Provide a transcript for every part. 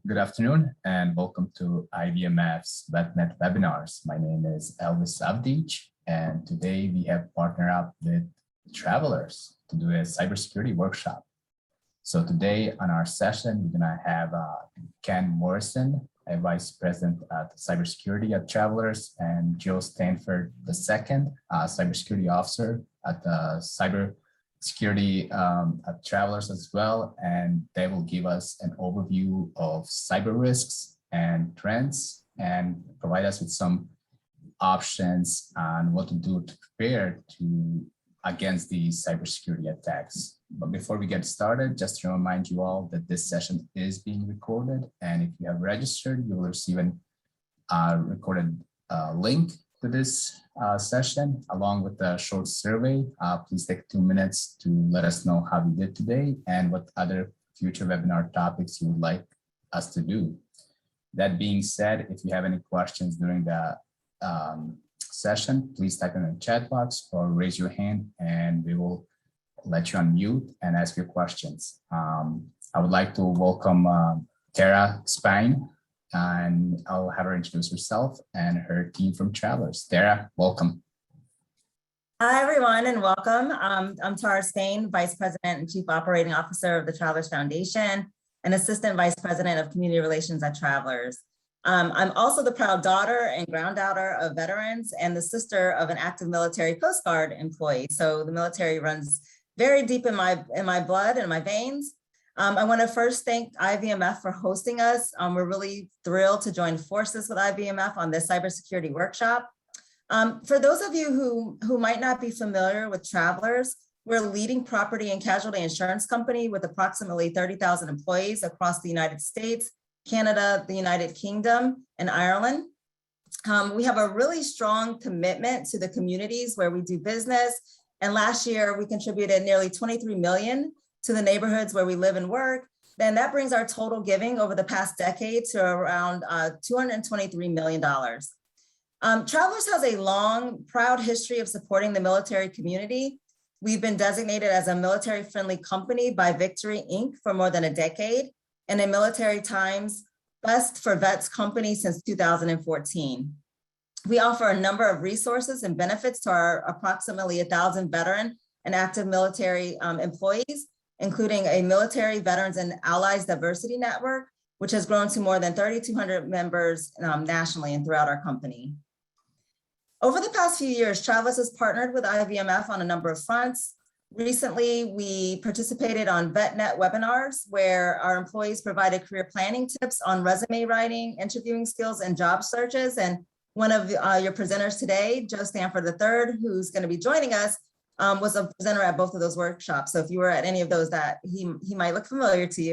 Good afternoon and welcome to IVMF's VetNet webinars. My name is Elvis Avdic, and today we have partnered up with Travelers to do a cybersecurity workshop. So today on our session, we're gonna have Ken Morrison, a Vice President at Cybersecurity at Travelers, and Joe Stanford II, Cybersecurity Officer at Cybersecurity at Travelers as well, and they will give us an overview of cyber risks and trends and provide us with some options on what to do to prepare against these cybersecurity attacks. But before we get started, just to remind you all that this session is being recorded, and if you have registered, you will receive a recorded link to this session along with a short survey. Please take 2 minutes to let us know how you did today and what other future webinar topics you would like us to do. That being said, if you have any questions during the session, please type in the chat box or raise your hand and we will let you unmute and ask your questions. I would like to welcome Tara Spine, and I'll have her introduce herself and her team from Travelers. Tara, welcome. Hi, everyone, and welcome. I'm Tara Spain, Vice President and Chief Operating Officer of the Travelers Foundation and Assistant Vice President of Community Relations at Travelers. I'm also the proud daughter and granddaughter of veterans and the sister of an active military Coast Guard employee. So the military runs very deep in my blood and my veins. I want to first thank IVMF for hosting us. We're really thrilled to join forces with IVMF on this cybersecurity workshop. For those of you who might not be familiar with Travelers, we're a leading property and casualty insurance company with approximately 30,000 employees across the United States, Canada, the United Kingdom, and Ireland. We have a really strong commitment to the communities where we do business. And last year, we contributed nearly 23 million to the neighborhoods where we live and work. Then that brings our total giving over the past decade to around $223 million. Travelers has a long, proud history of supporting the military community. We've been designated as a military-friendly company by Victory Inc. for more than a decade, and a Military Times Best for Vets company since 2014. We offer a number of resources and benefits to our approximately 1,000 veteran and active military employees, including a military veterans and allies diversity network, which has grown to more than 3,200 members nationally and throughout our company. Over the past few years, Travelers has partnered with IVMF on a number of fronts. Recently, we participated on VetNet webinars where our employees provided career planning tips on resume writing, interviewing skills, and job searches. And one of your presenters today, Joe Stanford III, who's going to be joining us, was a presenter at both of those workshops. So if you were at any of those, that he might look familiar to you.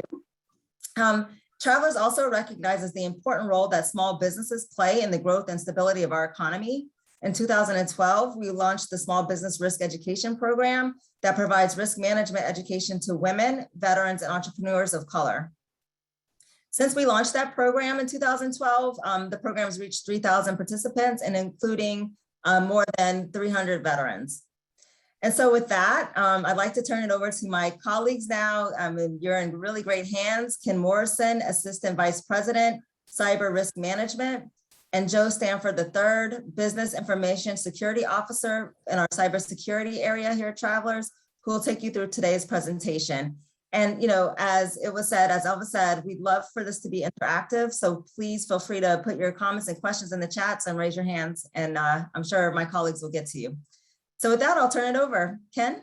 Travelers also recognizes the important role that small businesses play in the growth and stability of our economy. In 2012, we launched the Small Business Risk Education Program that provides risk management education to women, veterans, and entrepreneurs of color. Since we launched that program in 2012, the program has reached 3,000 participants and including more than 300 veterans. And so with that, I'd like to turn it over to my colleagues now. You're in really great hands. Ken Morrison, Assistant Vice President, Cyber Risk Management, and Joe Stanford III, Business Information Security Officer in our cybersecurity area here at Travelers, who will take you through today's presentation. And as Elvis said, we'd love for this to be interactive. So please feel free to put your comments and questions in the chats and raise your hands. And I'm sure my colleagues will get to you. So with that, I'll turn it over. Ken?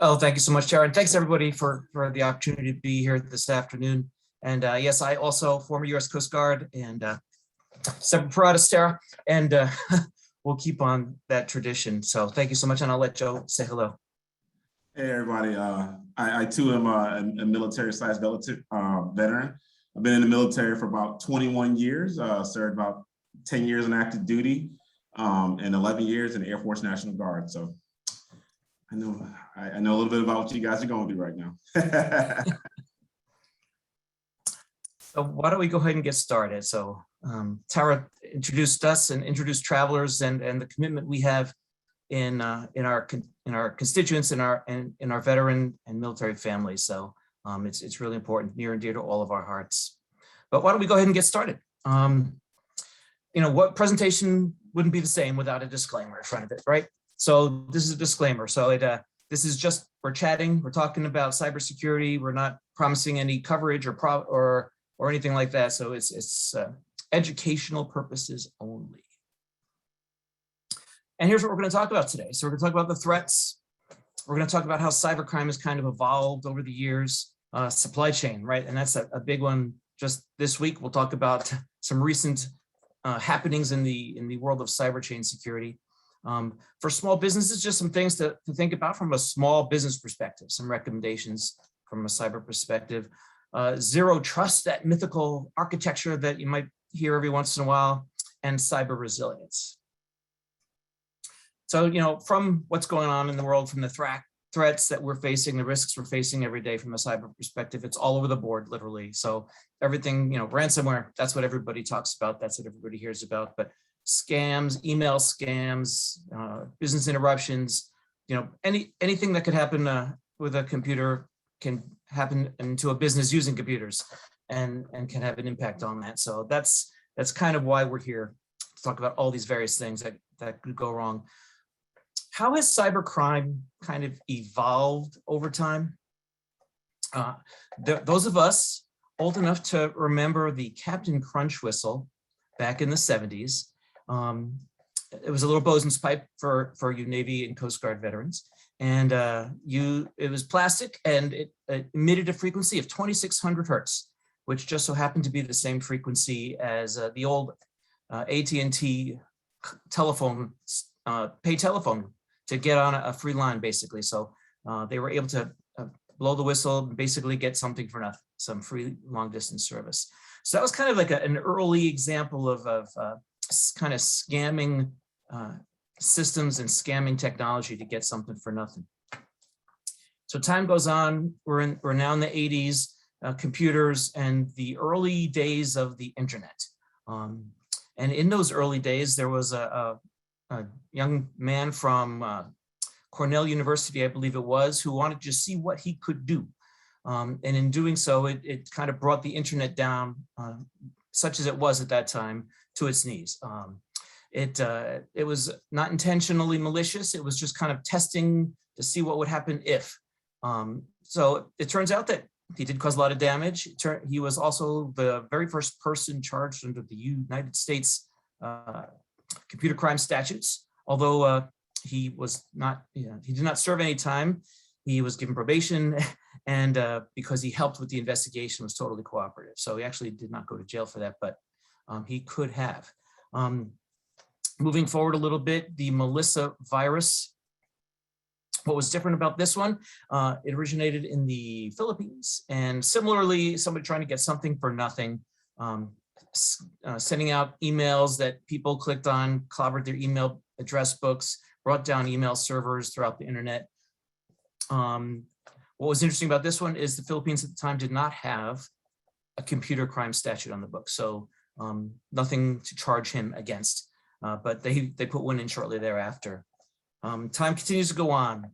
Oh, thank you so much, Tara. And thanks everybody for the opportunity to be here this afternoon. And yes, I also former U.S. Coast Guard and Semper Paratus, Tara, and we'll keep on that tradition. So thank you so much, and I'll let Joe say hello. Hey everybody, I too am a military/veteran. I've been in the military for about 21 years, served about 10 years in active duty, and 11 years in the Air Force National Guard. So I know a little bit about what you guys are going through right now. So why don't we go ahead and get started? So Tara introduced us and introduced Travelers and the commitment we have in our constituents, in our veteran and military families. So it's really important, near and dear to all of our hearts. But why don't we go ahead and get started? What presentation wouldn't be the same without a disclaimer in front of it, right? So this is a disclaimer. So this is just, we're chatting, we're talking about cybersecurity. We're not promising any coverage or anything like that. So it's educational purposes only. And here's what we're going to talk about today. So we're going to talk about the threats. We're going to talk about how cybercrime has kind of evolved over the years, supply chain, right? And that's a big one. Just this week, we'll talk about some recent happenings in the world of cyber chain security. For small businesses, just some things to think about from a small business perspective, some recommendations from a cyber perspective. Zero trust, that mythical architecture that you might hear every once in a while, and cyber resilience. So, from what's going on in the world, from the threats that we're facing, the risks we're facing every day from a cyber perspective, it's all over the board, literally. So everything, ransomware, that's what everybody talks about. That's what everybody hears about. But scams, email scams, business interruptions, anything that could happen with a computer can happen into a business using computers and can have an impact on that. So that's kind of why we're here to talk about all these various things that could go wrong. How has cybercrime kind of evolved over time? Those of us old enough to remember the Captain Crunch whistle back in the 70s. It was a little bosun's pipe for you Navy and Coast Guard veterans. And it was plastic, and it emitted a frequency of 2600 hertz, which just so happened to be the same frequency as the old AT&T telephone, pay telephone to get on a free line, basically. So they were able to blow the whistle, and basically get something for nothing, some free long distance service. So that was kind of like an early example of kind of scamming systems and scamming technology to get something for nothing. So time goes on. We're now in the 80s, computers and the early days of the internet. And in those early days, there was a young man from Cornell University, I believe it was, who wanted to see what he could do. And in doing so, it kind of brought the internet down, such as it was at that time, to its knees. It was not intentionally malicious. It was just kind of testing to see what would happen if. So it turns out that he did cause a lot of damage. He was also the very first person charged under the United States computer crime statutes. Although he was not, he did not serve any time. He was given probation, and because he helped with the investigation, was totally cooperative. So he actually did not go to jail for that, but he could have. Moving forward a little bit, the Melissa virus. What was different about this one? It originated in the Philippines, and similarly, somebody trying to get something for nothing, sending out emails that people clicked on, clobbered their email address books, brought down email servers throughout the internet. What was interesting about this one is the Philippines at the time did not have a computer crime statute on the book, so nothing to charge him against. But they put one in shortly thereafter. Time continues to go on.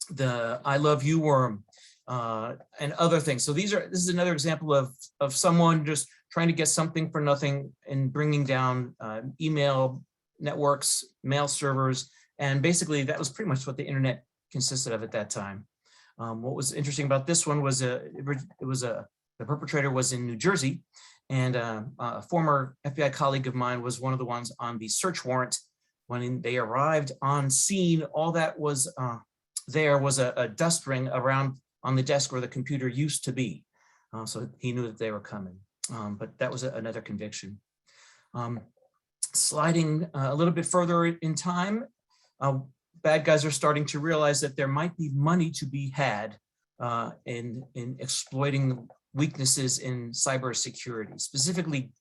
The I Love You worm and other things. So this is another example of someone just trying to get something for nothing and bringing down email networks, mail servers, and basically that was pretty much what the internet consisted of at that time. What was interesting about this one was the perpetrator was in New Jersey, and a former FBI colleague of mine was one of the ones on the search warrant. When they arrived on scene, all that was there was a dust ring around on the desk where the computer used to be. So he knew that they were coming, but that was another conviction. Sliding a little bit further in time, bad guys are starting to realize that there might be money to be had in exploiting weaknesses in cybersecurity, specifically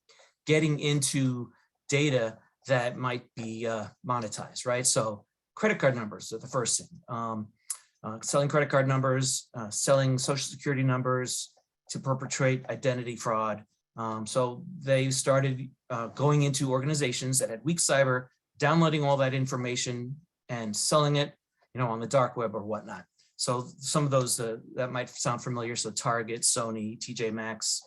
getting into data that might be monetized, right? So credit card numbers are the first thing. Selling credit card numbers, selling social security numbers to perpetrate identity fraud. So they started going into organizations that had weak cyber, downloading all that information and selling it, on the dark web or whatnot. So some of those that might sound familiar. So Target, Sony, TJ Maxx,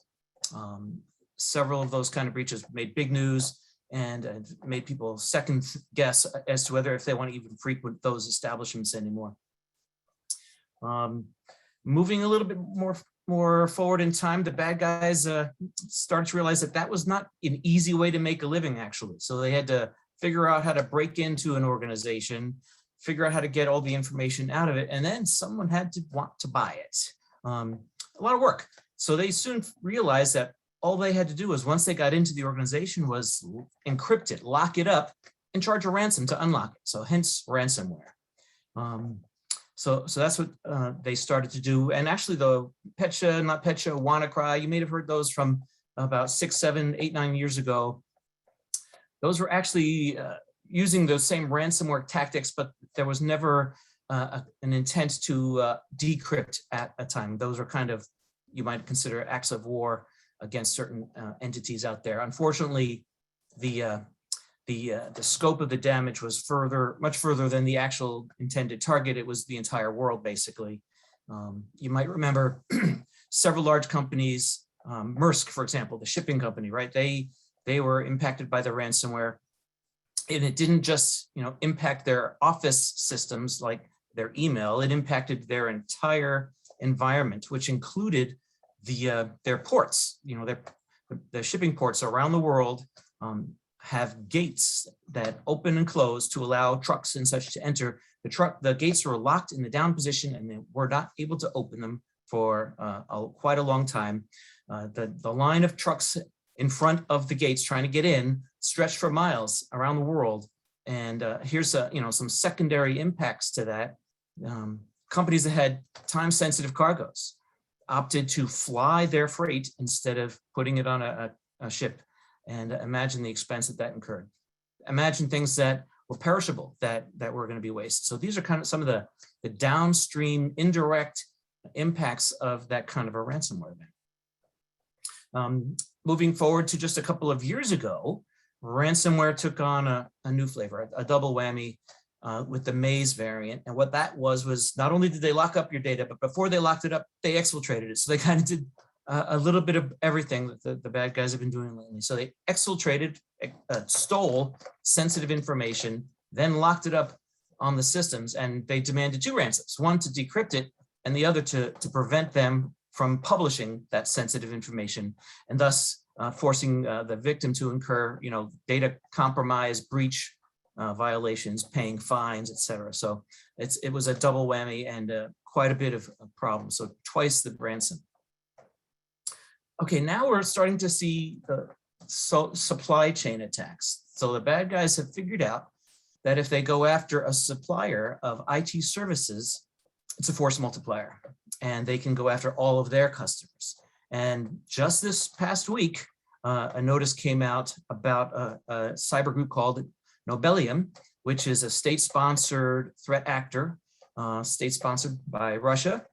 Several of those kind of breaches made big news and made people second guess as to whether if they want to even frequent those establishments anymore. Moving a little bit more forward in time, the bad guys started to realize that that was not an easy way to make a living, actually. So they had to figure out how to break into an organization, figure out how to get all the information out of it, and then someone had to want to buy it. A lot of work. So they soon realized that all they had to do was, once they got into the organization, was encrypt it, lock it up, and charge a ransom to unlock it. So hence ransomware. So that's what they started to do. And actually, the Petya, not Petya, WannaCry, you may have heard those from about 6, 7, 8, 9 years ago. Those were actually using those same ransomware tactics, but there was never an intent to decrypt at a time. Those are kind of, you might consider, acts of war against certain entities out there. Unfortunately, the scope of the damage was much further than the actual intended target. It was the entire world, basically. You might remember several large companies, Maersk, for example, the shipping company, right? They were impacted by the ransomware, and it didn't just, impact their office systems like their email. It impacted their entire environment, which included their ports. The shipping ports around the world have gates that open and close to allow trucks and such to enter. The gates were locked in the down position, and they were not able to open them for quite a long time. The line of trucks in front of the gates trying to get in stretched for miles around the world. And here's some secondary impacts to that. Companies that had time-sensitive cargoes opted to fly their freight instead of putting it on a ship. And imagine the expense that incurred. Imagine things that were perishable that were going to be wasted. So these are kind of some of the downstream indirect impacts of that kind of a ransomware event. Moving forward to just a couple of years ago, ransomware took on a new flavor, a double whammy with the Maze variant. And what that was not only did they lock up your data, but before they locked it up, they exfiltrated it. So they kind of did a little bit of everything that the bad guys have been doing lately. So they exfiltrated, stole sensitive information, then locked it up on the systems, and they demanded 2 ransoms, one to decrypt it and the other to prevent them from publishing that sensitive information, and thus forcing the victim to incur, data compromise, breach violations, paying fines, etc. So it was a double whammy and quite a bit of problems. So twice the ransom. Okay, now we're starting to see supply chain attacks. So the bad guys have figured out that if they go after a supplier of IT services, it's a force multiplier, and they can go after all of their customers. And just this past week, a notice came out about a cyber group called Nobelium, which is a state-sponsored threat actor, state-sponsored by Russia.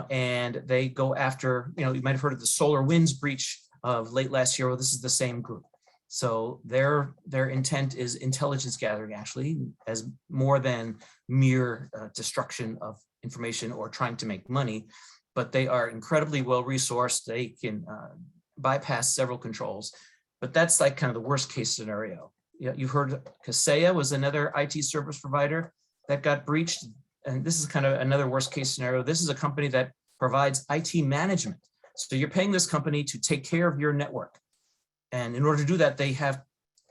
And they go after, you might have heard of the SolarWinds breach of late last year. Well, this is the same group. So their intent is intelligence gathering, actually, as more than mere destruction of information or trying to make money. But they are incredibly well resourced. They can bypass several controls. But that's like kind of the worst case scenario. You've heard Kaseya was another IT service provider that got breached. And this is kind of another worst case scenario. This is a company that provides IT management. So you're paying this company to take care of your network. And in order to do that, they have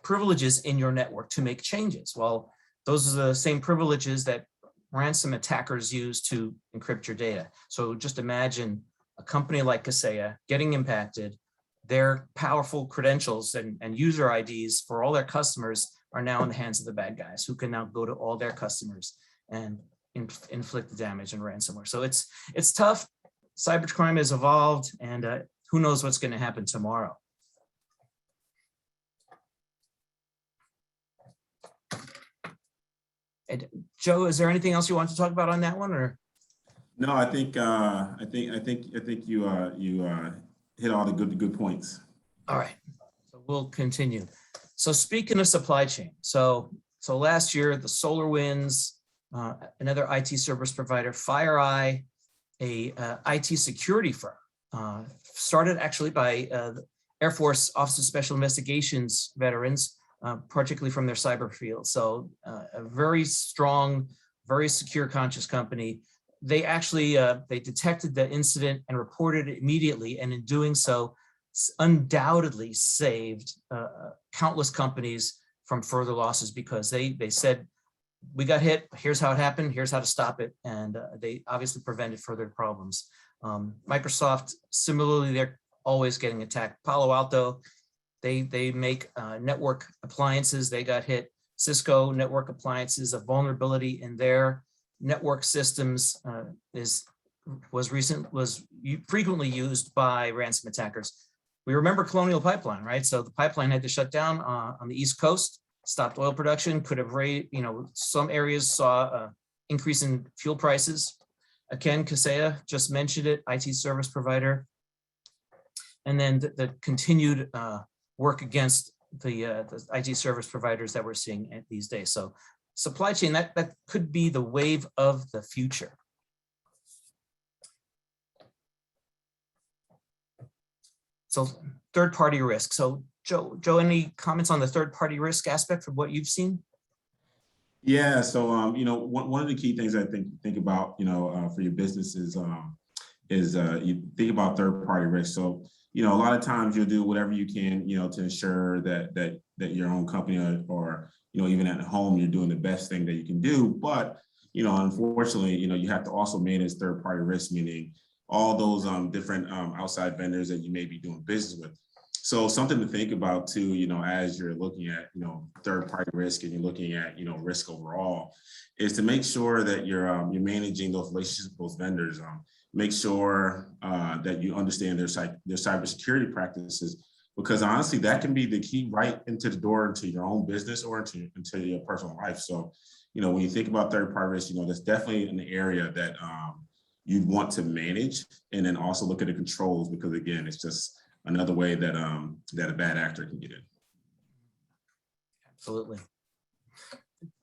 privileges in your network to make changes. Well, those are the same privileges that ransom attackers use to encrypt your data. So just imagine a company like Kaseya getting impacted. Their powerful credentials and user IDs for all their customers are now in the hands of the bad guys, who can now go to all their customers and inflict the damage and ransomware. So it's tough. Cybercrime has evolved, and who knows what's going to happen tomorrow. And Joe, is there anything else you want to talk about on that one, or? No, I think you hit all the good points. All right, so we'll continue. So speaking of supply chain, so last year the SolarWinds, another IT service provider, FireEye, a IT security firm, started actually by Air Force Office of Special Investigations veterans, particularly from their cyber field. So a very strong, very secure conscious company. They actually, they detected the incident and reported it immediately. And in doing so, undoubtedly saved countless companies from further losses, because they said, we got hit, here's how it happened, here's how to stop it. And they obviously prevented further problems. Microsoft, similarly, they're always getting attacked. Palo Alto, they make network appliances, they got hit. Cisco network appliances, a vulnerability in their network systems was frequently used by ransom attackers. We remember Colonial Pipeline, right? So the pipeline had to shut down on the East Coast, stopped oil production, could have raised, some areas saw increase in fuel prices. Ken Kaseya just mentioned it, IT service provider. And then the continued work against the IT service providers that we're seeing these days. So supply chain, that could be the wave of the future. So third-party risk. So Joe, any comments on the third-party risk aspect from what you've seen? Yeah, so one of the key things I think about for your business is you think about third-party risk. So a lot of times you'll do whatever you can to ensure that your own company or even at home you're doing the best thing that you can do. But unfortunately you have to also manage third-party risk, meaning all those different outside vendors that you may be doing business with. So something to think about too, as you're looking at, third-party risk and you're looking at, risk overall, is to make sure that you're managing those relationships with those vendors. Make sure that you understand their cybersecurity practices, because honestly, that can be the key right into the door into your own business or into your personal life. So, when you think about third-party risk, that's definitely an area that you'd want to manage, and then also look at the controls, because again, it's just another way that that a bad actor can get in. Absolutely.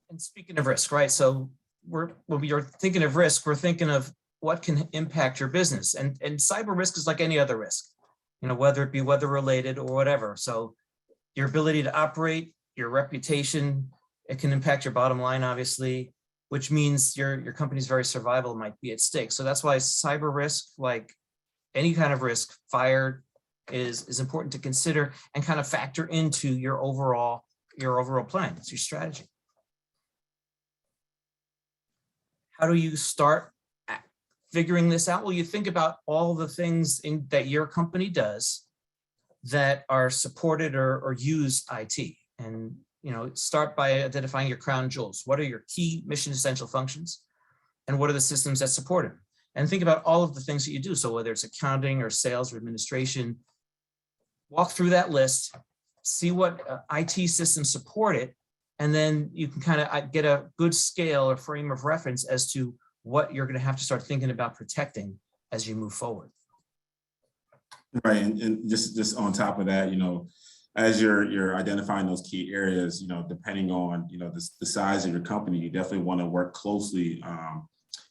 And speaking of risk, right? So when we are thinking of risk, we're thinking of what can impact your business, and cyber risk is like any other risk, whether it be weather related or whatever. So your ability to operate, your reputation, it can impact your bottom line, obviously, which means your company's very survival might be at stake. So that's why cyber risk, like any kind of risk, fire, is important to consider and kind of factor into your overall plan. It's your strategy. How do you start figuring this out? Well, you think about all the things that your company does that are supported or use IT, and start by identifying your crown jewels. What are your key mission essential functions, and what are the systems that support them? And think about all of the things that you do. So whether it's accounting or sales or administration, walk through that list, see what IT systems support it, and then you can kind of get a good scale or frame of reference as to what you're going to have to start thinking about protecting as you move forward. Right, and just on top of that, as you're identifying those key areas, depending on the size of your company, you definitely want to work closely,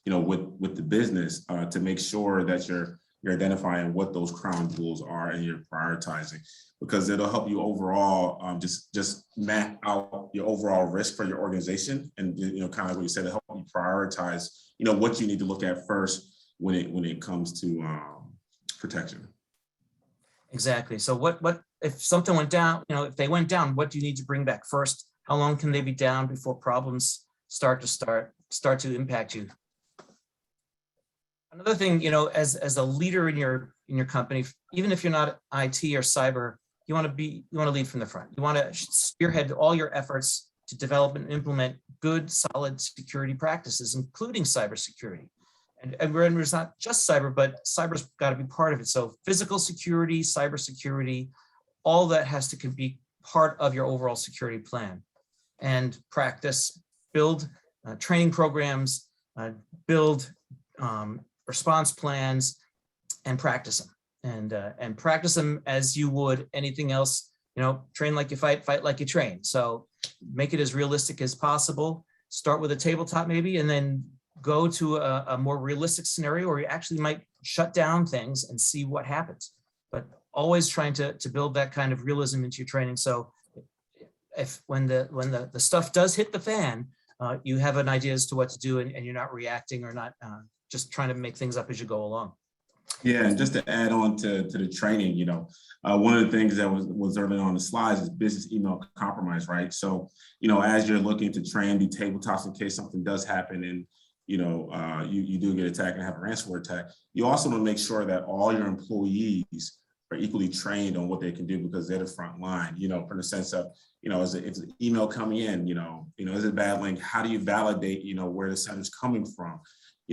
with the business to make sure that you're identifying what those crown jewels are and you're prioritizing, because it'll help you overall just map out your overall risk for your organization, and kind of what you said, to help you prioritize what you need to look at first when it comes to protection. Exactly. So what if something went down, if they went down, what do you need to bring back first? How long can they be down before problems start to impact you? Another thing, as a leader in your company, even if you're not IT or cyber, you want to lead from the front. You want to spearhead all your efforts to develop and implement good, solid security practices, including cybersecurity. And it's not just cyber, but cyber's got to be part of it. So physical security, cybersecurity, all that has to be part of your overall security plan. And practice, build training programs, build response plans, and practice them. And practice them as you would anything else. Train like you fight, fight like you train. So make it as realistic as possible. Start with a tabletop maybe, and then go to a more realistic scenario, or you actually might shut down things and see what happens. But always trying to build that kind of realism into your training. So if when the stuff does hit the fan, you have an idea as to what to do, and you're not reacting or not just trying to make things up as you go along. Yeah, and just to add on to the training, one of the things that was early on the slides is business email compromise, right? So, as you're looking to train, do tabletops in case something does happen and, you do get attacked and have a ransomware attack, you also want to make sure that all your employees are equally trained on what they can do because they're the front line, from the sense of, if it's an email coming in, is it a bad link? How do you validate, where the sender's coming from?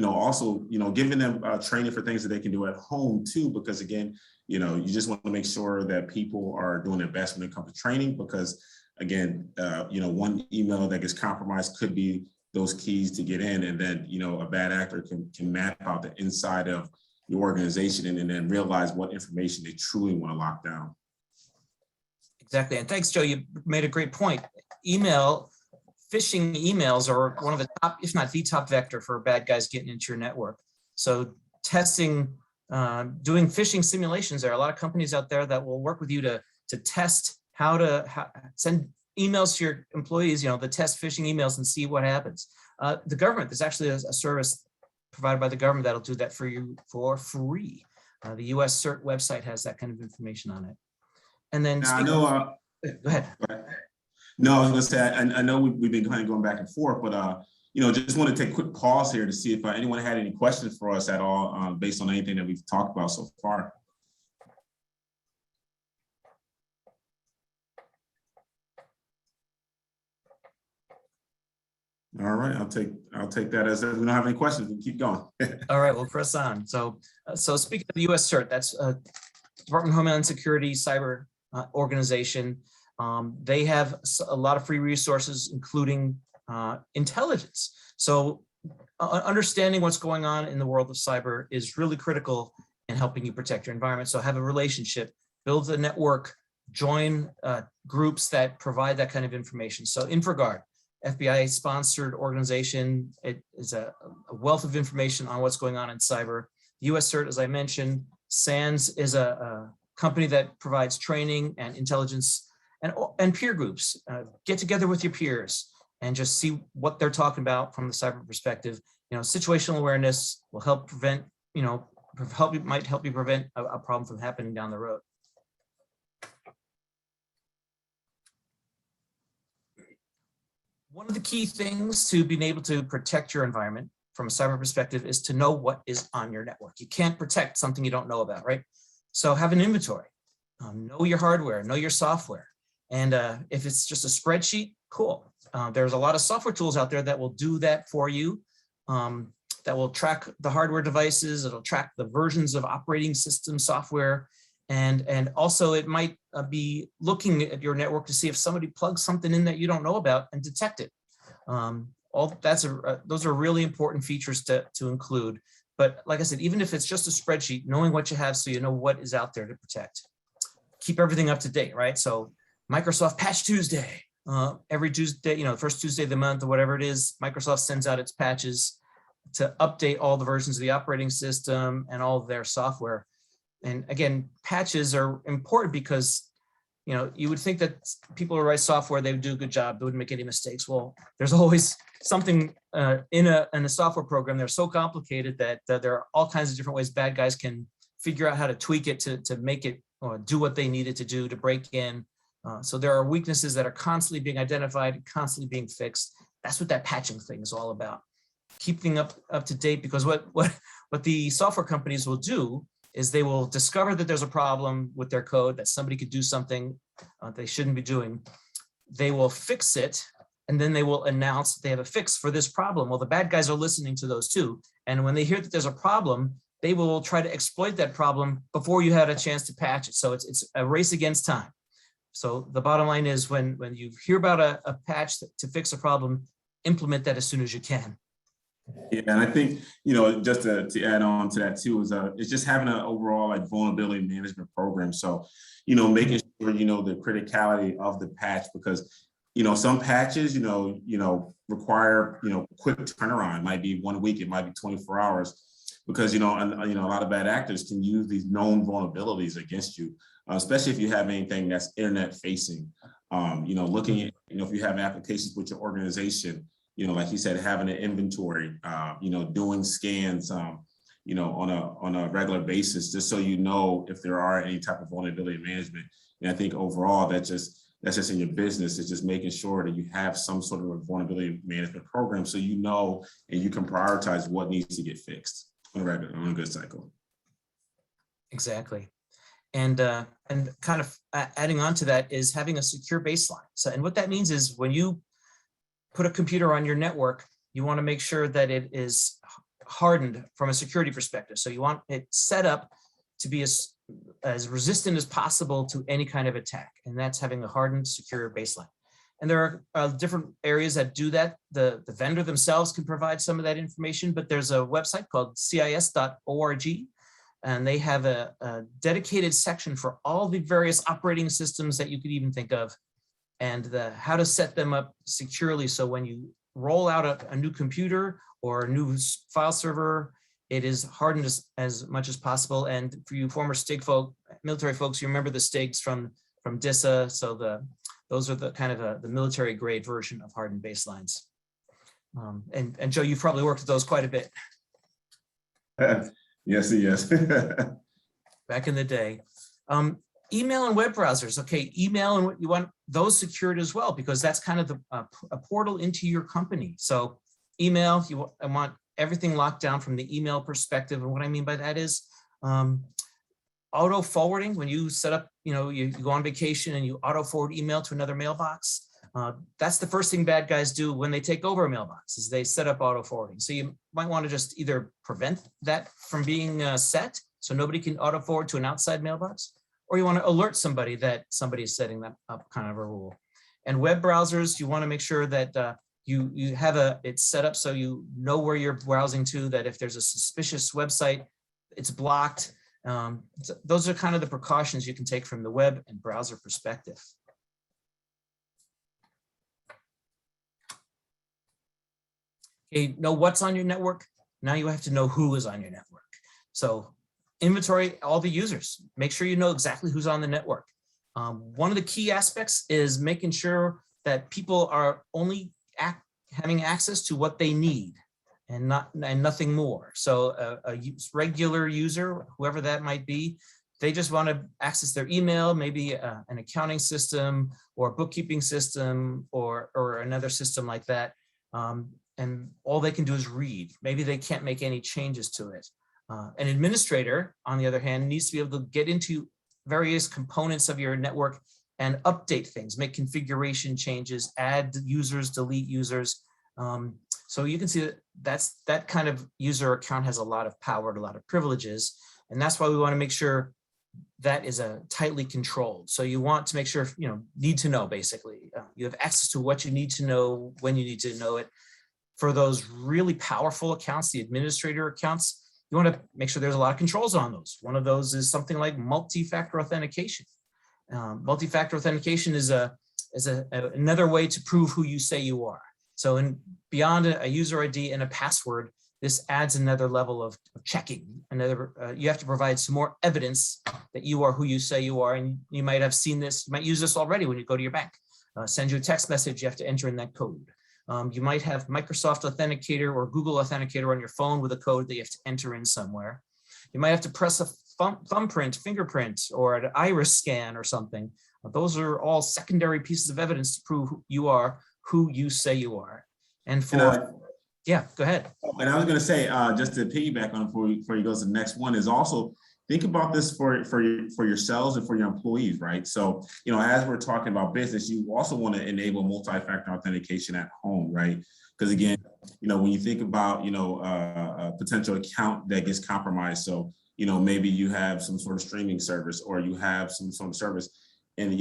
Also, giving them training for things that they can do at home too, because again, you just want to make sure that people are doing their best when it comes to training, because again, one email that gets compromised could be those keys to get in, and then, a bad actor can map out the inside of your organization and then realize what information they truly want to lock down. Exactly. And thanks, Joe. You made a great point. Phishing emails are one of the top, if not the top vector for bad guys getting into your network. So testing, doing phishing simulations, there are a lot of companies out there that will work with you to test how to send emails to your employees, the test phishing emails and see what happens. The government, there's actually a service provided by the government that'll do that for you for free. The US CERT website has that kind of information on it. And then now, I know, go ahead. No, I was going to say, I know we've been kind of going back and forth, but, just want to take a quick pause here to see if anyone had any questions for us at all based on anything that we've talked about so far. All right, I'll take that as we don't have any questions. We can keep going. All right, we'll press on. So speaking of the US CERT, that's Department of Homeland Security cyber organization. They have a lot of free resources, including intelligence. So understanding what's going on in the world of cyber is really critical in helping you protect your environment. So have a relationship, build a network, join groups that provide that kind of information. So InfraGard, FBI sponsored organization. It is a wealth of information on what's going on in cyber. US CERT, as I mentioned, SANS is a company that provides training and intelligence and peer groups. Get together with your peers and just see what they're talking about from the cyber perspective. Situational awareness will help prevent, might help you prevent a problem from happening down the road. One of the key things to being able to protect your environment from a cyber perspective is to know what is on your network. You can't protect something you don't know about, right? So have an inventory, know your hardware, know your software. And if it's just a spreadsheet, cool. There's a lot of software tools out there that will do that for you, that will track the hardware devices, it'll track the versions of operating system software, and also it might be looking at your network to see if somebody plugs something in that you don't know about and detect it. Those are really important features to include. But like I said, even if it's just a spreadsheet, knowing what you have so you know what is out there to protect. Keep everything up to date, right? So Microsoft Patch Tuesday, every Tuesday, first Tuesday of the month or whatever it is, Microsoft sends out its patches to update all the versions of the operating system and all of their software. And again, patches are important because, you would think that people who write software, they would do a good job, they wouldn't make any mistakes. Well, there's always something in a software program. They're so complicated that there are all kinds of different ways bad guys can figure out how to tweak it to make it do what they need it to do to break in. So there are weaknesses that are constantly being identified, constantly being fixed. That's what that patching thing is all about. Keeping up to date, because what the software companies will do is they will discover that there's a problem with their code, that somebody could do something they shouldn't be doing. They will fix it, and then they will announce they have a fix for this problem. Well, the bad guys are listening to those too. And when they hear that there's a problem, they will try to exploit that problem before you had a chance to patch it. So it's a race against time. So the bottom line is when you hear about a patch to fix a problem, implement that as soon as you can. Yeah, and I think, just to add on to that too, is it's just having an overall vulnerability management program. So, making sure, the criticality of the patch, because, some patches, require, quick turnaround. It might be 1 week, it might be 24 hours, because, a lot of bad actors can use these known vulnerabilities against you, especially if you have anything that's internet facing. Looking at, if you have applications with your organization, like you said, having an inventory, doing scans, on a regular basis, just so if there are any type of vulnerability management. And I think overall, that's just in your business, is just making sure that you have some sort of a vulnerability management program, so and you can prioritize what needs to get fixed on a good cycle. Exactly. And kind of adding on to that is having a secure baseline. So, and what that means is when you put a computer on your network, you want to make sure that it is hardened from a security perspective. So you want it set up to be as resistant as possible to any kind of attack. And that's having a hardened, secure baseline. And there are different areas that do that. The vendor themselves can provide some of that information, but there's a website called cis.org. And they have a dedicated section for all the various operating systems that you could even think of, and how to set them up securely. So when you roll out a new computer or a new file server, it is hardened as much as possible. And for you former STIG military folks, you remember the STIGs from DISA. So those are the kind of the military grade version of hardened baselines. And Joe, you've probably worked with those quite a bit. Yes. Back in the day. Email and web browsers. Okay, email, and you want those secured as well, because that's kind of a portal into your company. So email, I want everything locked down from the email perspective. And what I mean by that is auto forwarding. When you set up, you go on vacation and you auto forward email to another mailbox. That's the first thing bad guys do when they take over a mailbox, is they set up auto forwarding. So you might want to just either prevent that from being set, so nobody can auto forward to an outside mailbox, or you want to alert somebody that somebody is setting that up, kind of a rule. And web browsers, you want to make sure that you have it's set up so you know where you're browsing to, that if there's a suspicious website, it's blocked. Those are kind of the precautions you can take from the web and browser perspective. Okay, know what's on your network. Now you have to know who is on your network. So inventory all the users. Make sure you know exactly who's on the network. One of the key aspects is making sure that people are only having access to what they need and nothing more. So a regular user, whoever that might be, they just want to access their email, maybe an accounting system or a bookkeeping system or another system like that. And all they can do is read. Maybe they can't make any changes to it. An administrator, on the other hand, needs to be able to get into various components of your network and update things, make configuration changes, add users, delete users. So you can see that kind of user account has a lot of power and a lot of privileges. And that's why we want to make sure that is tightly controlled. So you want to make sure, need to know, basically. You have access to what you need to know when you need to know it. For those really powerful accounts, the administrator accounts, you want to make sure there's a lot of controls on those. One of those is something like multi-factor authentication. Multi-factor authentication is another way to prove who you say you are. So beyond a user ID and a password, this adds another level of checking. You have to provide some more evidence that you are who you say you are. And you might have seen this, you might use this already when you go to your bank. Send you a text message, you have to enter in that code. You might have Microsoft Authenticator or Google Authenticator on your phone with a code that you have to enter in somewhere. You might have to press a thumbprint, fingerprint, or an iris scan or something. Those are all secondary pieces of evidence to prove you are who you say you are. And yeah, go ahead. And I was going to say, just to piggyback on it before you go to the next one, is also think about this for yourselves and for your employees, right? So, as we're talking about business, you also want to enable multi-factor authentication at home, right? Because again, when you think about, a potential account that gets compromised, so, maybe you have some sort of streaming service or you have some sort of service and,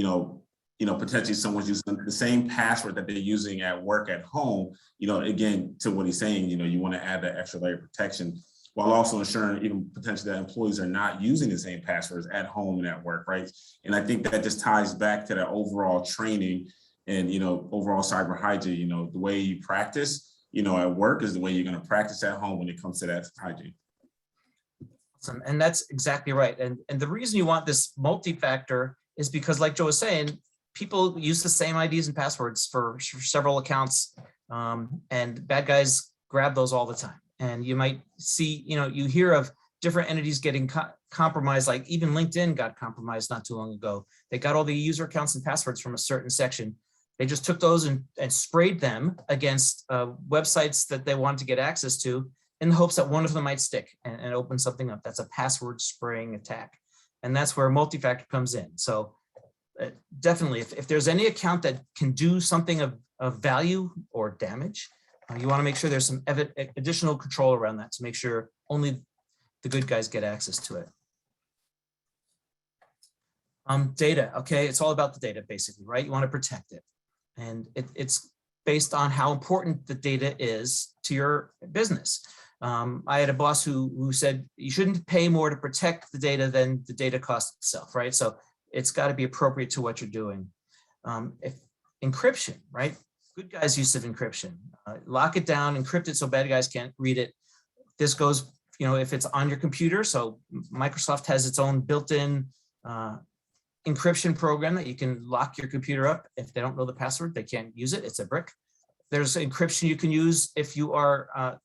potentially someone's using the same password that they're using at work at home, again, to what he's saying, you want to add that extra layer of protection, while also ensuring even potentially that employees are not using the same passwords at home and at work, right? And I think that just ties back to that overall training And, overall cyber hygiene, the way you practice, at work is the way you're going to practice at home when it comes to that hygiene. Awesome. And that's exactly right. And the reason you want this multi-factor is because, like Joe was saying, people use the same IDs and passwords for several accounts, and bad guys grab those all the time. And you might see, you hear of different entities getting compromised, like even LinkedIn got compromised not too long ago. They got all the user accounts and passwords from a certain section. They just took those and sprayed them against websites that they wanted to get access to, in the hopes that one of them might stick and open something up. That's a password spraying attack. And that's where multi-factor comes in. So definitely, if there's any account that can do something of value or damage, you want to make sure there's some additional control around that to make sure only the good guys get access to it. Data, okay, it's all about the data basically, right? You want to protect it. And it's based on how important the data is to your business. I had a boss who said you shouldn't pay more to protect the data than the data cost itself, right? So it's got to be appropriate to what you're doing. If encryption, right? Good guys' use of encryption. Lock it down, encrypt it so bad guys can't read it. This goes, if it's on your computer. So Microsoft has its own built-in encryption program that you can lock your computer up. If they don't know the password, they can't use it. It's a brick. There's encryption you can use if you are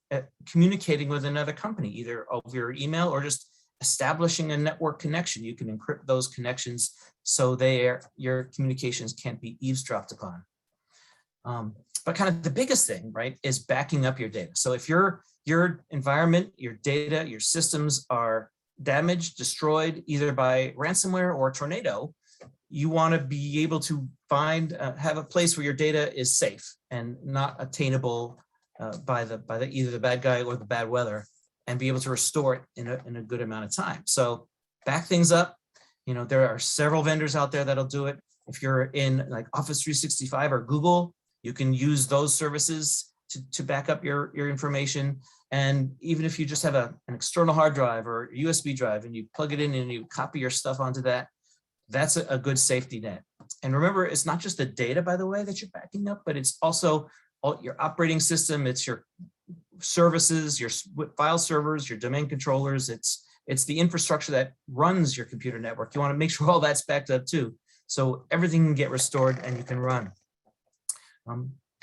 communicating with another company, either over your email or just establishing a network connection. You can encrypt those connections so your communications can't be eavesdropped upon. But kind of the biggest thing, right, is backing up your data. So if your environment, your data, your systems are damaged, destroyed either by ransomware or tornado, you want to be able to have a place where your data is safe and not attainable by either the bad guy or the bad weather, and be able to restore it in a good amount of time. So back things up. There are several vendors out there that'll do it. If you're in like Office 365 or Google, you can use those services to back up your information. And even if you just have an external hard drive or a USB drive and you plug it in and you copy your stuff onto that, that's a good safety net. And remember, it's not just the data, by the way, that you're backing up, but it's also your operating system, it's your services, your file servers, your domain controllers, it's the infrastructure that runs your computer network. You want to make sure all that's backed up too, so everything can get restored and you can run.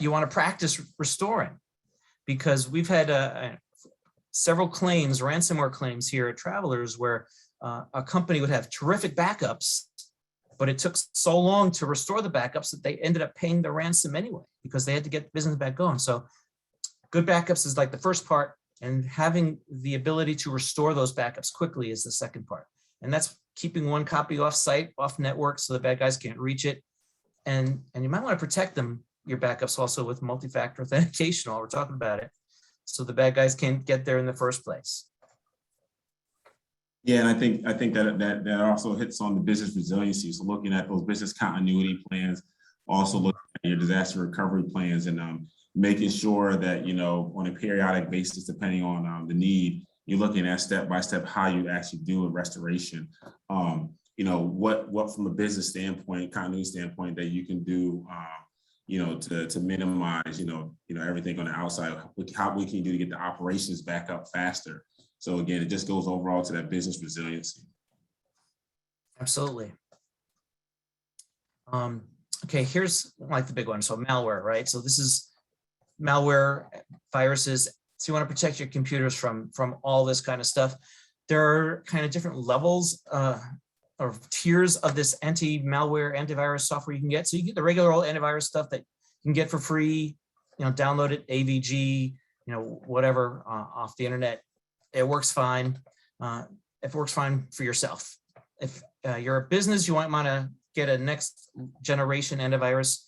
You want to practice restoring, because we've had several claims, ransomware claims here at Travelers, where a company would have terrific backups, but it took so long to restore the backups that they ended up paying the ransom anyway, because they had to get the business back going. So good backups is like the first part, and having the ability to restore those backups quickly is the second part. And that's keeping one copy off site, off network, so the bad guys can't reach it. And you might want to protect your backups also with multi-factor authentication while we're talking about it, so the bad guys can't get there in the first place. Yeah, and I think that also hits on the business resiliency. So looking at those business continuity plans, also looking at your disaster recovery plans, and making sure that, on a periodic basis, depending on the need, you're looking at step by step how you actually do a restoration. What from a business standpoint, continuity standpoint, that you can do, to minimize, everything on the outside, how we can do to get the operations back up faster. So again, it just goes overall to that business resiliency. Absolutely. Okay, here's like the big one. So malware, right? So this is malware, viruses. So you want to protect your computers from all this kind of stuff. There are kind of different levels or tiers of this anti-malware, antivirus software you can get. So you get the regular old antivirus stuff that you can get for free, download it, AVG, whatever, off the internet. It works fine. If it works fine for yourself. If you're a business, you might want to get a next generation antivirus.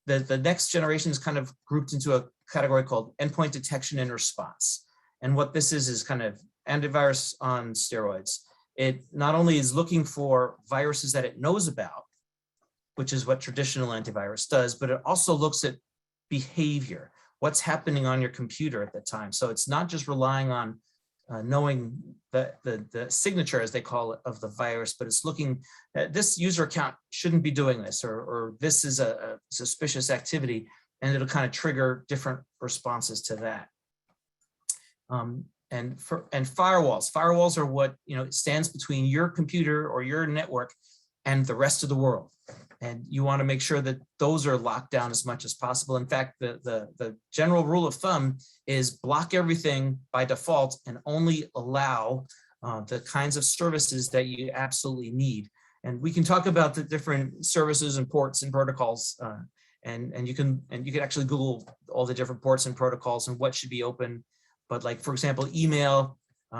The next generation is kind of grouped into a category called endpoint detection and response. And what this is kind of antivirus on steroids. It not only is looking for viruses that it knows about, which is what traditional antivirus does, but it also looks at behavior, what's happening on your computer at the time. So it's not just relying on knowing the signature, as they call it, of the virus, but it's looking at this user account shouldn't be doing this, or this is a suspicious activity, and it'll kind of trigger different responses to that. And firewalls are what stands between your computer or your network and the rest of the world. And you want to make sure that those are locked down as much as possible. In fact, the general rule of thumb is block everything by default and only allow the kinds of services that you absolutely need. And we can talk about the different services and ports and protocols, and you can actually Google all the different ports and protocols and what should be open. But like, for example, email,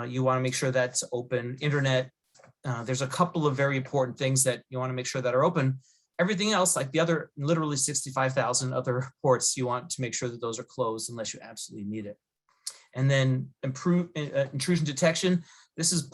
you want to make sure that's open. Internet, there's a couple of very important things that you want to make sure that are open. Everything else, like the other literally 65,000 other ports, you want to make sure that those are closed unless you absolutely need it. And then intrusion detection. This is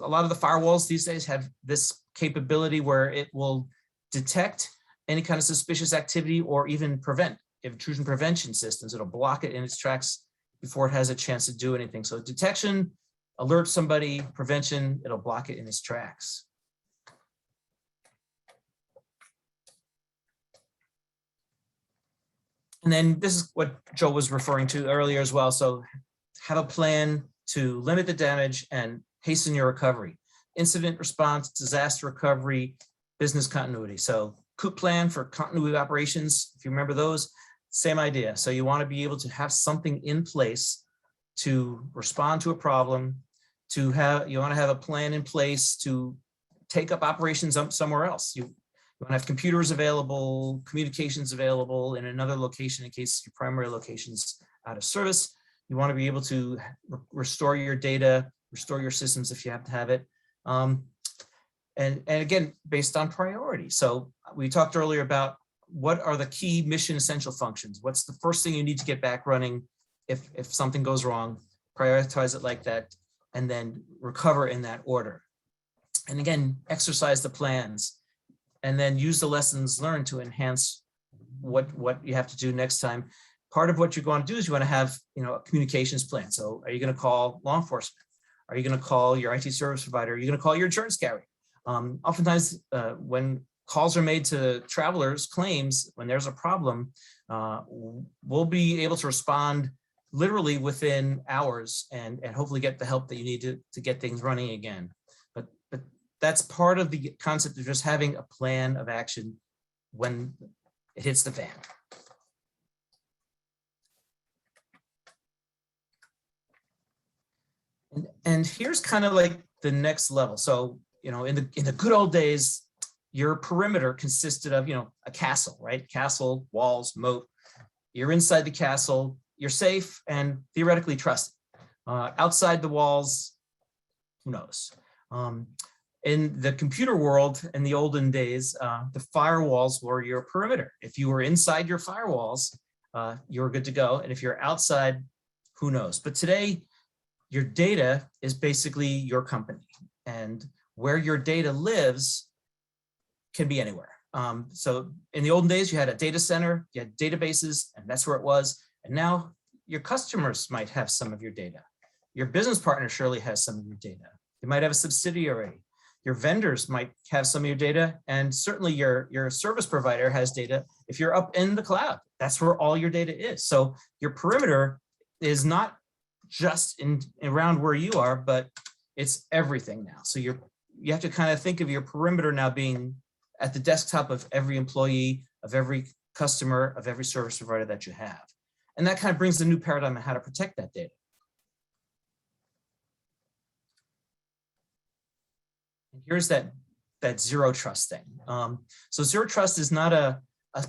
a lot of the firewalls these days have this capability where it will detect any kind of suspicious activity or even prevent. Intrusion prevention systems, it'll block it in its tracks before it has a chance to do anything. So detection, alert somebody, prevention, it'll block it in its tracks. And then this is what Joe was referring to earlier as well. So have a plan to limit the damage and hasten your recovery. Incident response, disaster recovery, business continuity. So COOP plan for continuity operations, if you remember those, same idea. So you want to be able to have something in place to respond to a problem, you want to have a plan in place to take up operations somewhere else. You want to have computers available, communications available in another location in case your primary location's out of service. You want to be able to restore your data, restore your systems if you have to have it. And again, based on priority. So we talked earlier about what are the key mission essential functions? What's the first thing you need to get back running if something goes wrong? Prioritize it like that, and then recover in that order. And again, exercise the plans, and then use the lessons learned to enhance what you have to do next time. Part of what you're going to do is you want to have a communications plan. So are you going to call law enforcement? Are you going to call your IT service provider? Are you going to call your insurance carrier? Oftentimes when calls are made to travelers' claims, when there's a problem, we'll be able to respond literally within hours and hopefully get the help that you need to get things running again. But that's part of the concept of just having a plan of action when it hits the fan. And here's kind of like the next level. So, in the good old days, your perimeter consisted of, a castle, right? Castle, walls, moat. You're inside the castle, you're safe and theoretically trusted. Outside the walls, who knows? In the computer world, in the olden days, the firewalls were your perimeter. If you were inside your firewalls, you were good to go. And if you're outside, who knows? But today, your data is basically your company. And where your data lives can be anywhere. So in the olden days, you had a data center, you had databases, and that's where it was. And now your customers might have some of your data. Your business partner surely has some of your data. You might have a subsidiary. Your vendors might have some of your data, and certainly your service provider has data. If you're up in the cloud, that's where all your data is. So your perimeter is not just around where you are, but it's everything now. So you have to kind of think of your perimeter now being at the desktop of every employee, of every customer, of every service provider that you have. And that kind of brings a new paradigm on how to protect that data. And here's that zero trust thing. So zero trust is not a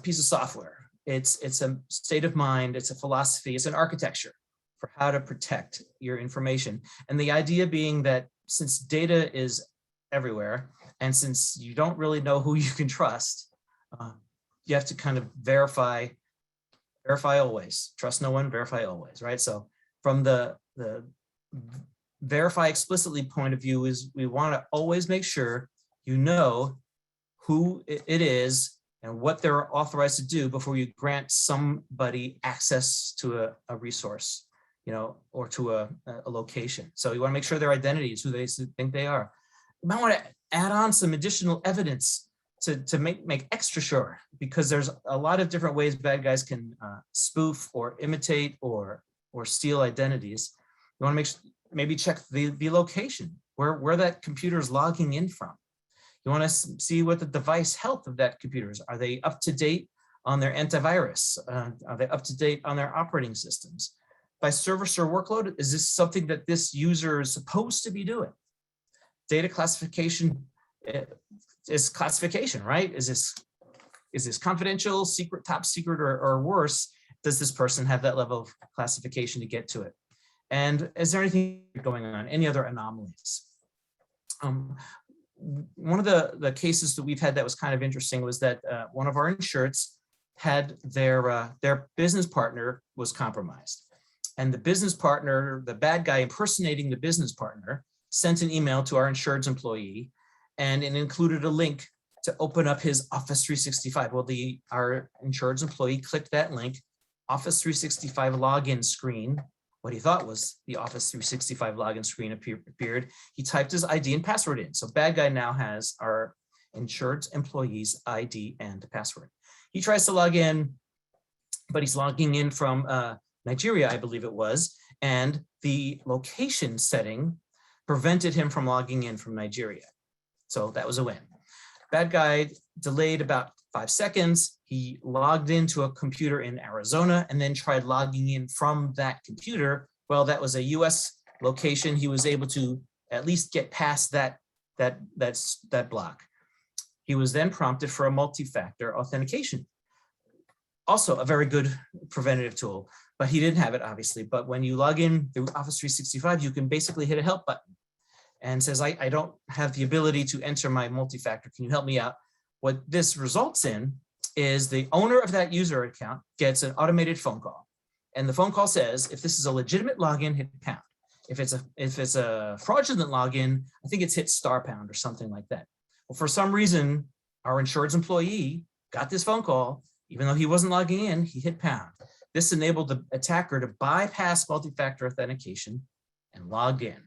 piece of software. It's a state of mind, it's a philosophy, it's an architecture for how to protect your information. And the idea being that since data is everywhere, and since you don't really know who you can trust, you have to kind of verify always. Trust no one, verify always, right? So from the verify explicitly point of view is we want to always make sure you know who it is and what they're authorized to do before you grant somebody access to a resource. or to a location. So you want to make sure their identity is who they think they are. You might want to add on some additional evidence to make extra sure, because there's a lot of different ways bad guys can spoof or imitate or steal identities. You want to maybe check the location where that computer is logging in from. You want to see what the device health of that computer is. Are they up to date on their antivirus? Are they up to date on their operating systems? By service or workload, is this something that this user is supposed to be doing? Data classification is classification, right? Is this confidential, secret, top secret, or worse? Does this person have that level of classification to get to it? And is there anything going on? Any other anomalies? One of the cases that we've had that was kind of interesting was that one of our insureds had their business partner was compromised. And the business partner, the bad guy impersonating the business partner, sent an email to our insured's employee, and it included a link to open up his Office 365. Well, our insured's employee clicked that link, Office 365 login screen. What he thought was the Office 365 login screen appeared. He typed his ID and password in. So bad guy now has our insured's employee's ID and password. He tries to log in, but he's logging in from Nigeria, I believe it was, and the location setting prevented him from logging in from Nigeria. So that was a win. Bad guy delayed about 5 seconds. He logged into a computer in Arizona and then tried logging in from that computer. Well, that was a US location. He was able to at least get past that block. He was then prompted for a multi-factor authentication. Also a very good preventative tool, but he didn't have it obviously. But when you log in through Office 365, you can basically hit a help button and says, I don't have the ability to enter my multi-factor. Can you help me out? What this results in is the owner of that user account gets an automated phone call. And the phone call says, if this is a legitimate login, hit pound. If it's a fraudulent login, I think it's hit *pound or something like that. Well, for some reason, our insured's employee got this phone call. Even though he wasn't logging in, he hit pound. This enabled the attacker to bypass multi-factor authentication and log in.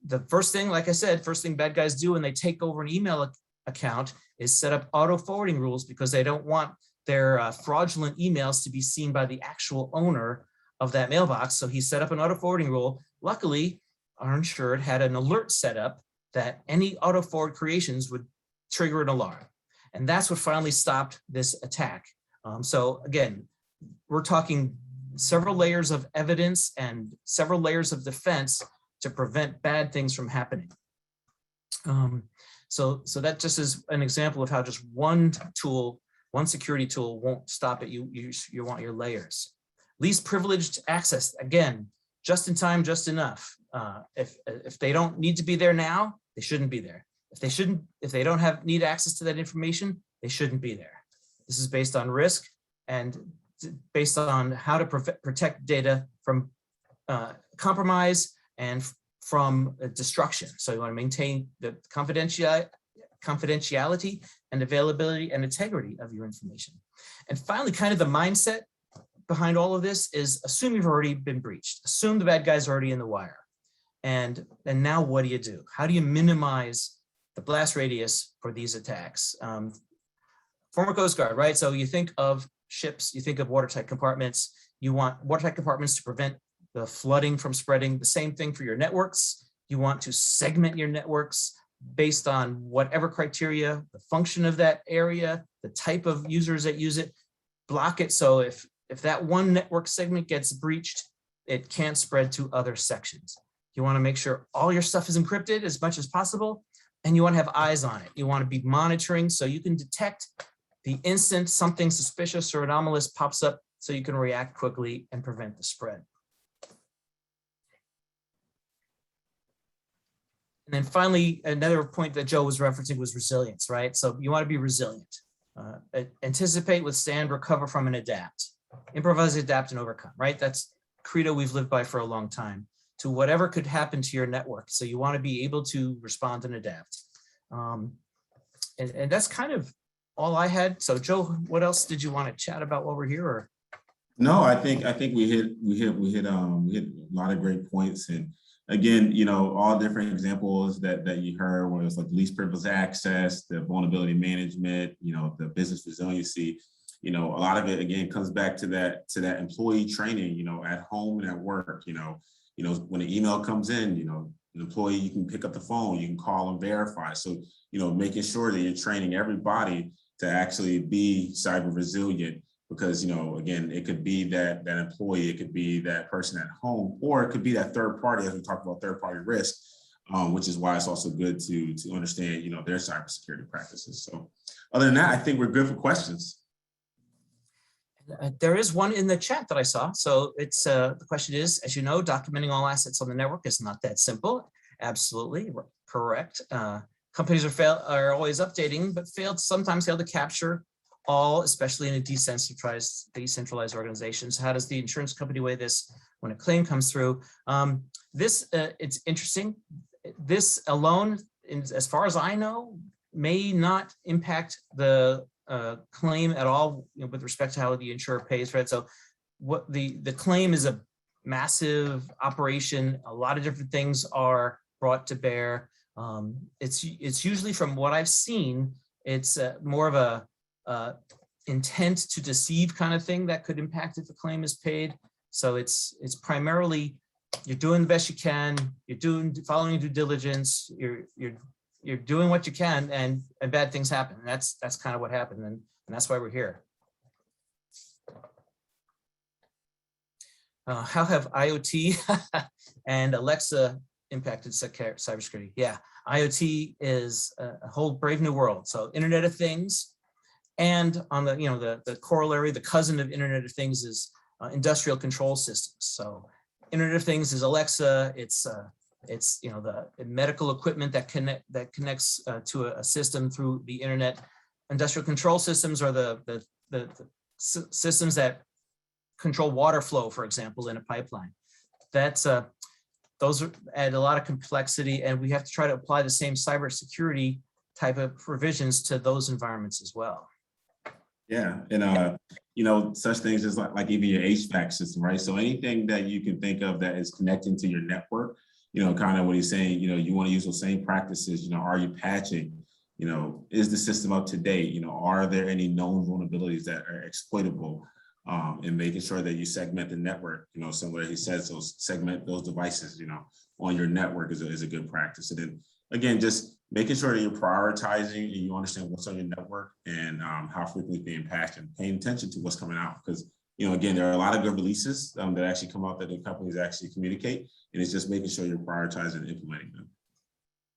The first thing, like I said, first thing bad guys do when they take over an email account is set up auto forwarding rules, because they don't want their fraudulent emails to be seen by the actual owner of that mailbox. So he set up an auto forwarding rule. Luckily, our insured had an alert set up that any auto forward creations would trigger an alarm. And that's what finally stopped this attack. So again, we're talking several layers of evidence and several layers of defense to prevent bad things from happening. So that just is an example of how just one tool, one security tool won't stop it. You want your layers. Least privileged access, again, just in time, just enough. If they don't need to be there now, they shouldn't be there. If they don't need access to that information, they shouldn't be there. This is based on risk and based on how to protect data from compromise and from destruction. So you want to maintain the confidentiality and availability and integrity of your information. And finally, kind of the mindset behind all of this is assume you've already been breached. Assume the bad guy's already in the wire. And now what do you do? How do you minimize the blast radius for these attacks? Former Coast Guard, right? So you think of ships, you think of watertight compartments. You want watertight compartments to prevent the flooding from spreading. The same thing for your networks. You want to segment your networks based on whatever criteria, the function of that area, the type of users that use it, block it. So if that one network segment gets breached, it can't spread to other sections. You want to make sure all your stuff is encrypted as much as possible, and you want to have eyes on it. You want to be monitoring so you can detect the instant something suspicious or anomalous pops up, so you can react quickly and prevent the spread. And then finally, another point that Joe was referencing was resilience, right? So you want to be resilient. Anticipate, withstand, recover from, and adapt. Improvise, adapt, and overcome, right? That's credo we've lived by for a long time, to whatever could happen to your network. So you want to be able to respond and adapt. And that's kind of all I had. So Joe, what else did you want to chat about while we're here? Or? No, I think we hit a lot of great points. And again, all different examples that you heard, whether it's like least privileged access, the vulnerability management, the business resiliency, a lot of it again comes back to that employee training, at home and at work, when an email comes in, an employee, you can pick up the phone, you can call and verify. So, making sure that you're training everybody to actually be cyber resilient. Because, again, it could be that employee, it could be that person at home, or it could be that third party, as we talked about third party risk, which is why it's also good to understand, their cybersecurity practices. So other than that, I think we're good for questions. There is one in the chat that I saw. So it's the question is, as you know, documenting all assets on the network is not that simple. Absolutely correct. Companies are always updating, but sometimes fail to capture all, especially in a decentralized organizations. How does the insurance company weigh this when a claim comes through? It's interesting. This alone, as far as I know, may not impact the claim at all, with respect to how the insurer pays for it. So what the claim is a massive operation. A lot of different things are brought to bear. It's usually, from what I've seen, it's more of a intent to deceive kind of thing that could impact if the claim is paid. So it's primarily, you're doing the best you can, you're following due diligence, you're doing what you can, and bad things happen. And that's kind of what happened, and that's why we're here. How have IoT and Alexa impacted cybersecurity? Yeah, IoT is a whole brave new world. So Internet of Things. And on the corollary, the cousin of Internet of Things is industrial control systems. So Internet of Things is Alexa. It's the medical equipment that connects to a system through the internet. Industrial control systems are the systems that control water flow, for example, in a pipeline. Those add a lot of complexity, and we have to try to apply the same cybersecurity type of provisions to those environments as well. Yeah, and such things as like even your HVAC system, right? So anything that you can think of that is connecting to your network, kind of what he's saying, you want to use those same practices. Are you patching? Is the system up to date? Are there any known vulnerabilities that are exploitable? And making sure that you segment the network, somewhere he says, so segment those devices, on your network is a good practice. And then again, just making sure that you're prioritizing and you understand what's on your network and how frequently being patched, and paying attention to what's coming out. Because, again, there are a lot of good releases that actually come out that the companies actually communicate. And it's just making sure you're prioritizing and implementing them,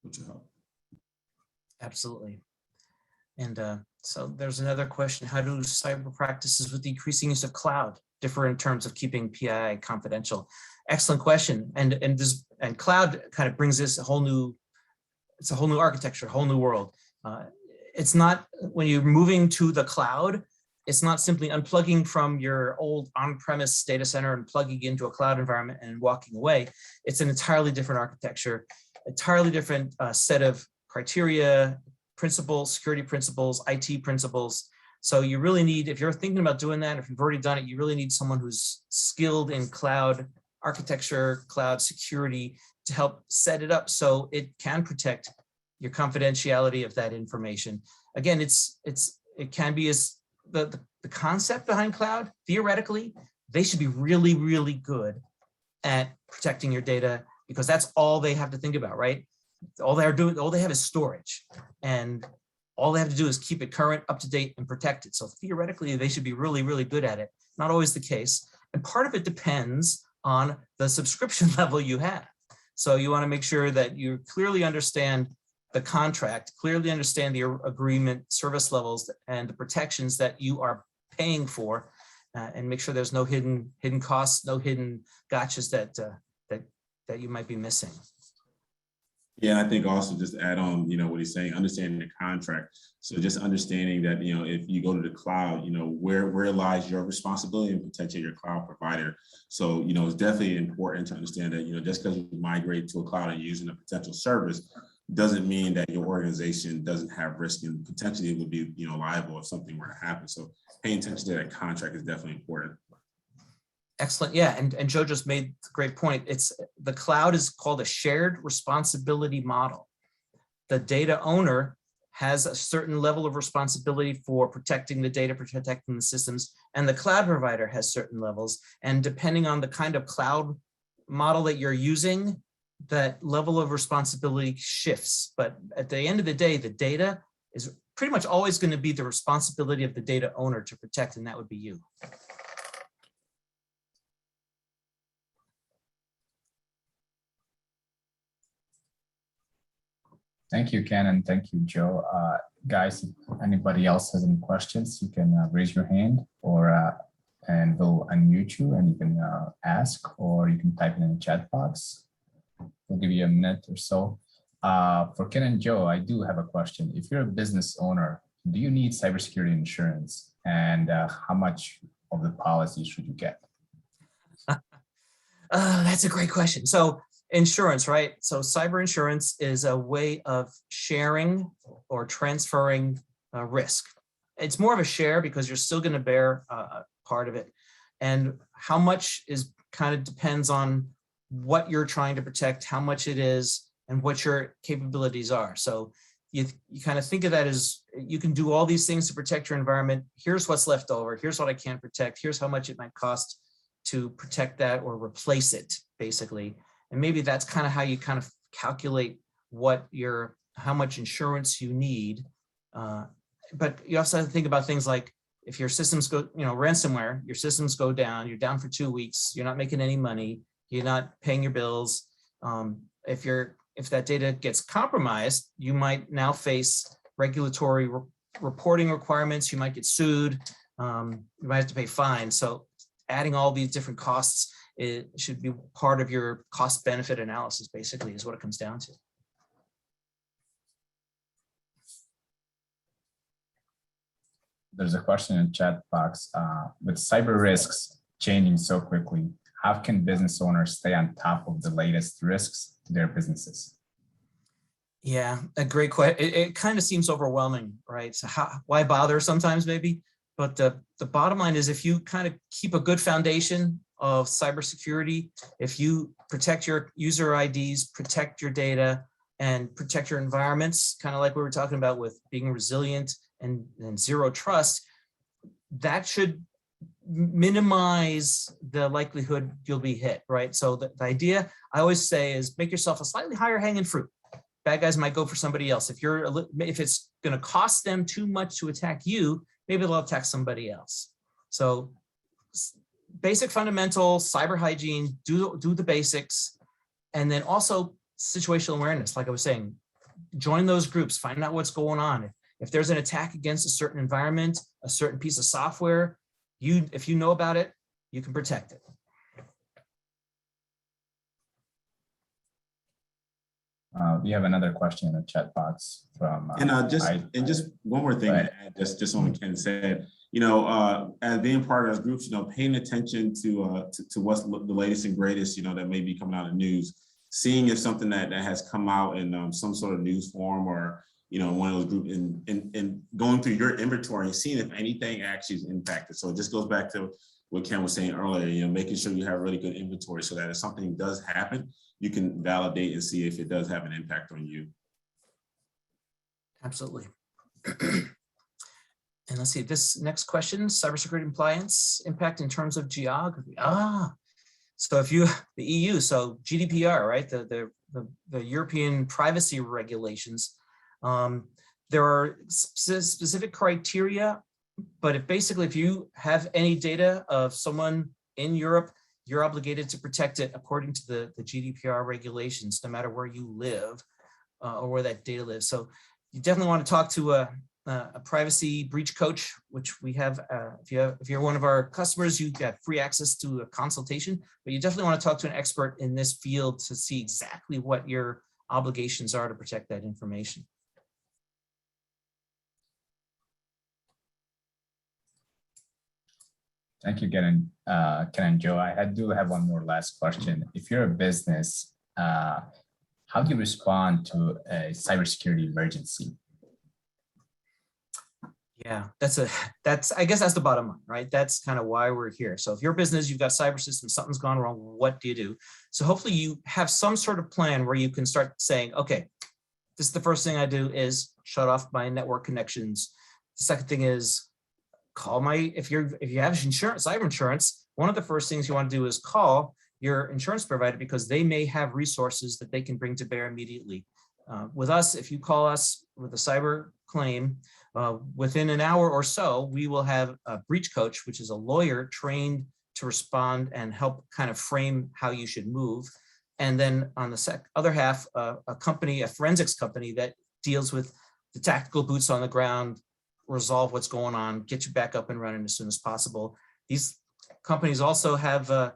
which will help. Absolutely. And so there's another question. How do cyber practices with the increasing use of cloud differ in terms of keeping PII confidential? Excellent question. And cloud kind of brings this a whole new architecture, a whole new world. It's not, when you're moving to the cloud, it's not simply unplugging from your old on-premise data center and plugging into a cloud environment and walking away. It's an entirely different architecture, entirely different set of criteria, principles, security principles, IT principles. So you really need, if you're thinking about doing that, if you've already done it, you really need someone who's skilled in cloud architecture, cloud security, to help set it up so it can protect your confidentiality of that information. Again, it can be as the concept behind cloud. Theoretically, they should be really, really good at protecting your data, because that's all they have to think about, right? All they have is storage, and all they have to do is keep it current, up to date, and protect it. So theoretically, they should be really, really good at it. Not always the case. And part of it depends on the subscription level you have. So you want to make sure that you clearly understand the contract, clearly understand the agreement, service levels, and the protections that you are paying for, and make sure there's no hidden costs, no hidden gotchas that you might be missing. Yeah, I think also just to add on, what he's saying, understanding the contract. So just understanding that, if you go to the cloud, where lies your responsibility and potentially your cloud provider. So, it's definitely important to understand that, just because you migrate to a cloud and using a potential service doesn't mean that your organization doesn't have risk and potentially would be, liable if something were to happen. So paying attention to that contract is definitely important. Excellent. Yeah, and Joe just made a great point. It's the cloud is called a shared responsibility model. The data owner has a certain level of responsibility for protecting the data, protecting the systems, and the cloud provider has certain levels. And depending on the kind of cloud model that you're using, that level of responsibility shifts. But at the end of the day, the data is pretty much always going to be the responsibility of the data owner to protect, and that would be you. Thank you, Ken, and thank you, Joe. Guys, if anybody else has any questions, you can raise your hand and we'll unmute you and you can ask, or you can type it in the chat box. We'll give you a minute or so. For Ken and Joe, I do have a question. If you're a business owner, do you need cybersecurity insurance, and how much of the policy should you get? That's a great question. So insurance, right? So cyber insurance is a way of sharing or transferring risk. It's more of a share because you're still going to bear part of it. And how much is kind of depends on what you're trying to protect, how much it is, and what your capabilities are. So you kind of think of that as you can do all these things to protect your environment. Here's what's left over. Here's what I can't protect. Here's how much it might cost to protect that or replace it, basically. And maybe that's kind of how you kind of calculate how much insurance you need. But you also have to think about things like if your systems go, ransomware, your systems go down, you're down for 2 weeks, you're not making any money, you're not paying your bills. If that data gets compromised, you might now face regulatory reporting requirements, you might get sued, you might have to pay fines. So adding all these different costs, it should be part of your cost benefit analysis, basically, is what it comes down to. There's a question in the chat box. With cyber risks changing so quickly, how can business owners stay on top of the latest risks to their businesses? Yeah, a great question. It kind of seems overwhelming, right? So why bother sometimes maybe? But the bottom line is if you kind of keep a good foundation of cybersecurity, if you protect your user IDs, protect your data, and protect your environments, kind of like we were talking about with being resilient and zero trust, that should minimize the likelihood you'll be hit, right? So the idea I always say is make yourself a slightly higher hanging fruit. Bad guys might go for somebody else. If it's going to cost them too much to attack you, maybe they'll attack somebody else. So basic fundamental cyber hygiene, do the basics, and then also situational awareness. Like I was saying, join those groups, find out what's going on. If there's an attack against a certain environment, a certain piece of software, if you know about it, you can protect it. We have another question in the chat box from. Just one more thing to add, just on what Ken said. As being part of those groups, paying attention to what's the latest and greatest, that may be coming out of the news, seeing if something that has come out in some sort of news form or one of those groups, and going through your inventory and seeing if anything actually is impacted. So it just goes back to what Ken was saying earlier, making sure you have really good inventory so that if something does happen, you can validate and see if it does have an impact on you. Absolutely. And let's see, this next question, cybersecurity compliance impact in terms of geography. So if the EU, so GDPR, right? The European privacy regulations, there are specific criteria, but if you have any data of someone in Europe, you're obligated to protect it according to the GDPR regulations, no matter where you live or where that data lives. So you definitely want to talk to a privacy breach coach, which we have. If you're one of our customers, you get free access to a consultation, but you definitely want to talk to an expert in this field to see exactly what your obligations are to protect that information. Thank you, Ken and Joe. I do have one more last question. If you're a business, how do you respond to a cybersecurity emergency? Yeah, I guess that's the bottom line, right? That's kind of why we're here. So if your business, you've got cyber systems, something's gone wrong, what do you do? So hopefully you have some sort of plan where you can start saying, okay, this is the first thing I do is shut off my network connections. The second thing is call if you have insurance, cyber insurance, one of the first things you want to do is call your insurance provider because they may have resources that they can bring to bear immediately. With us, if you call us with a cyber claim, within an hour or so, we will have a breach coach, which is a lawyer trained to respond and help kind of frame how you should move. And then on the other half, a forensics company that deals with the tactical boots on the ground, resolve what's going on, get you back up and running as soon as possible. These companies also have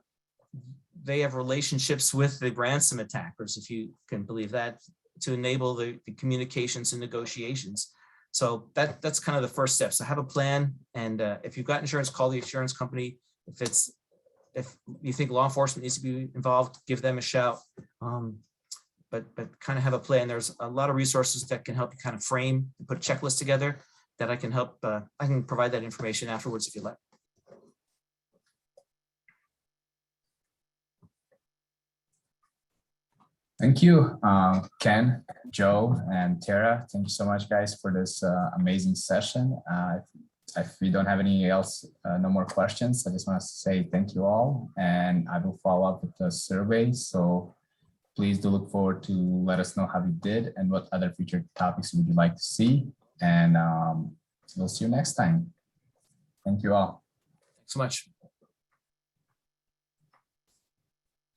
they have relationships with the ransom attackers, if you can believe that, to enable the communications and negotiations. So that's kind of the first step. So have a plan, and if you've got insurance, call the insurance company. If you think law enforcement needs to be involved, give them a shout. But kind of have a plan. There's a lot of resources that can help you kind of frame and put a checklist together that I can help. I can provide that information afterwards if you like. Thank you, Ken, Joe, and Tara. Thank you so much, guys, for this amazing session. If we don't have any else, no more questions, I just want to say thank you all, and I will follow up with the survey. So please do look forward to let us know how you did and what other future topics would you like to see. And we'll see you next time. Thank you all. Thanks so much.